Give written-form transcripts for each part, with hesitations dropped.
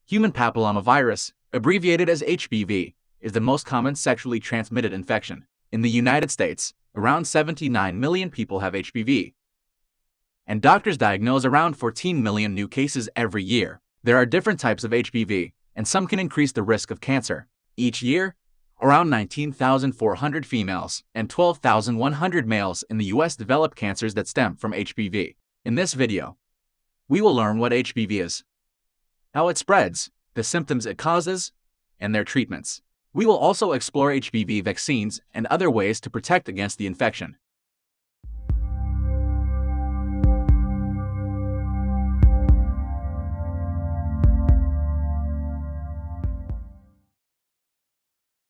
Human papillomavirus, abbreviated as HPV, is the most common sexually transmitted infection. In the United States, around 79 million people have HPV, and doctors diagnose around 14 million new cases every year. There are different types of HPV, and some can increase the risk of cancer. Each year, around 19,400 females and 12,100 males in the US develop cancers that stem from HPV. In this video, we will learn what HPV is, how it spreads, the symptoms it causes, and their treatments. We will also explore HPV vaccines and other ways to protect against the infection.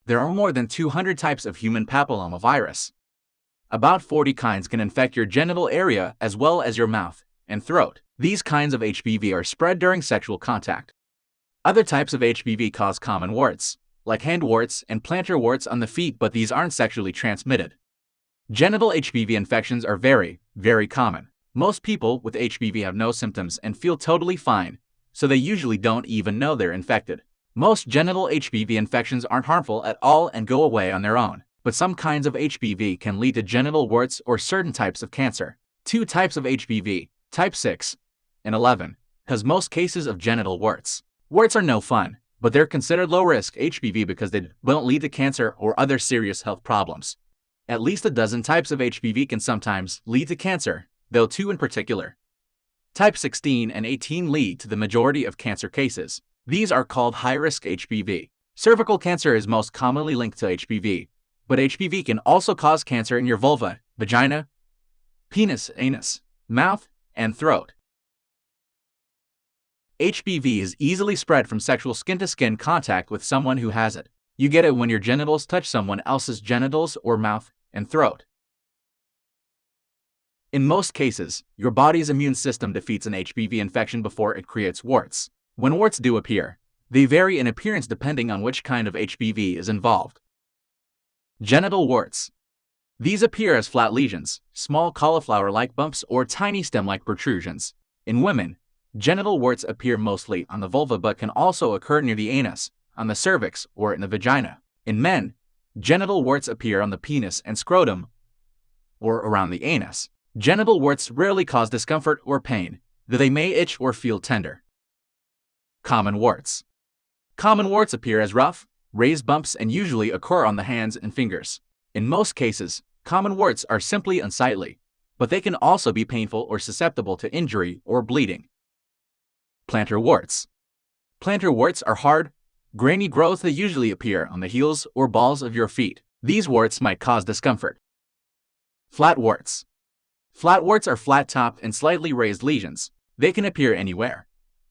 There are more than 200 types of human papillomavirus. About 40 kinds can infect your genital area as well as your mouth and throat. These kinds of HPV are spread during sexual contact. Other types of HPV cause common warts, like hand warts and plantar warts on the feet, but these aren't sexually transmitted. Genital HPV infections are very, very common. Most people with HPV have no symptoms and feel totally fine, so they usually don't even know they're infected. Most genital HPV infections aren't harmful at all and go away on their own, but some kinds of HPV can lead to genital warts or certain types of cancer. Two types of HPV, type 6 and 11, cause most cases of genital warts. Warts are no fun, but they're considered low-risk HPV because they don't lead to cancer or other serious health problems. At least a dozen types of HPV can sometimes lead to cancer, though two in particular. Type 16 and 18 lead to the majority of cancer cases. These are called high-risk HPV. Cervical cancer is most commonly linked to HPV, but HPV can also cause cancer in your vulva, vagina, penis, anus, mouth, and throat. HPV is easily spread from sexual skin-to-skin contact with someone who has it. You get it when your genitals touch someone else's genitals or mouth and throat. In most cases, your body's immune system defeats an HPV infection before it creates warts. When warts do appear, they vary in appearance depending on which kind of HPV is involved. Genital warts. These appear as flat lesions, small cauliflower-like bumps, or tiny stem-like protrusions. In women, genital warts appear mostly on the vulva but can also occur near the anus, on the cervix, or in the vagina. In men, genital warts appear on the penis and scrotum, or around the anus. Genital warts rarely cause discomfort or pain, though they may itch or feel tender. Common warts. Common warts appear as rough, raised bumps and usually occur on the hands and fingers. In most cases, common warts are simply unsightly, but they can also be painful or susceptible to injury or bleeding. Plantar warts. Plantar warts are hard, grainy growths that usually appear on the heels or balls of your feet. These warts might cause discomfort. Flat warts. Flat warts are flat-topped and slightly raised lesions. They can appear anywhere,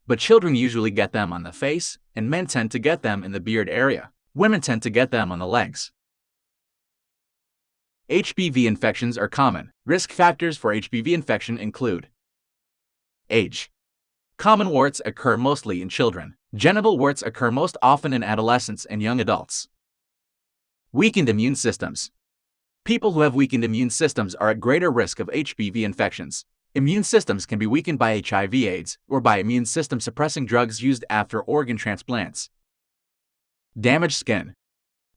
but children usually get them on the face, and men tend to get them in the beard area. Women tend to get them on the legs. HPV infections are common. Risk factors for HPV infection include age. Common warts occur mostly in children. Genital warts occur most often in adolescents and young adults. Weakened immune systems. People who have weakened immune systems are at greater risk of HPV infections. Immune systems can be weakened by HIV/AIDS or by immune system suppressing drugs used after organ transplants. Damaged skin.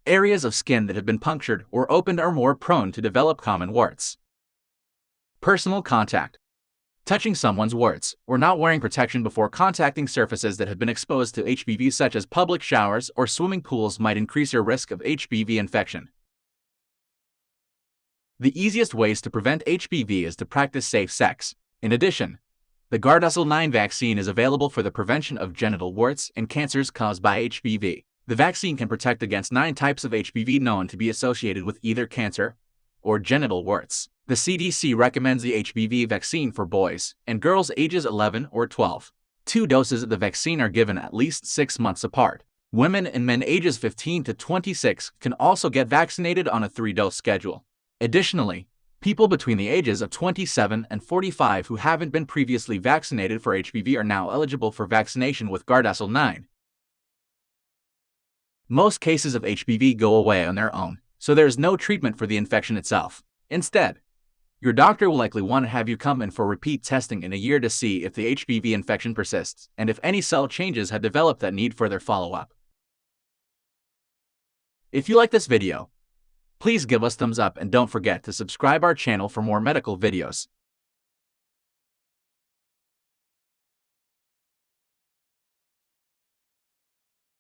Areas of skin that have been punctured or opened are more prone to develop common warts. Personal contact. Touching someone's warts or not wearing protection before contacting surfaces that have been exposed to HPV, such as public showers or swimming pools, might increase your risk of HPV infection. The easiest ways to prevent HPV is to practice safe sex. In addition, the Gardasil 9 vaccine is available for the prevention of genital warts and cancers caused by HPV. The vaccine can protect against 9 types of HPV known to be associated with either cancer or genital warts. The CDC recommends the HPV vaccine for boys and girls ages 11 or 12. 2 doses of the vaccine are given at least 6 months apart. Women and men ages 15 to 26 can also get vaccinated on a 3-dose schedule. Additionally, people between the ages of 27 and 45 who haven't been previously vaccinated for HPV are now eligible for vaccination with Gardasil 9. Most cases of HPV go away on their own, so there is no treatment for the infection itself. Instead, Your doctor will likely want to have you come in for repeat testing in a year to see if the HPV infection persists and if any cell changes have developed that need further follow-up. If you like this video, please give us thumbs up and don't forget to subscribe our channel for more medical videos.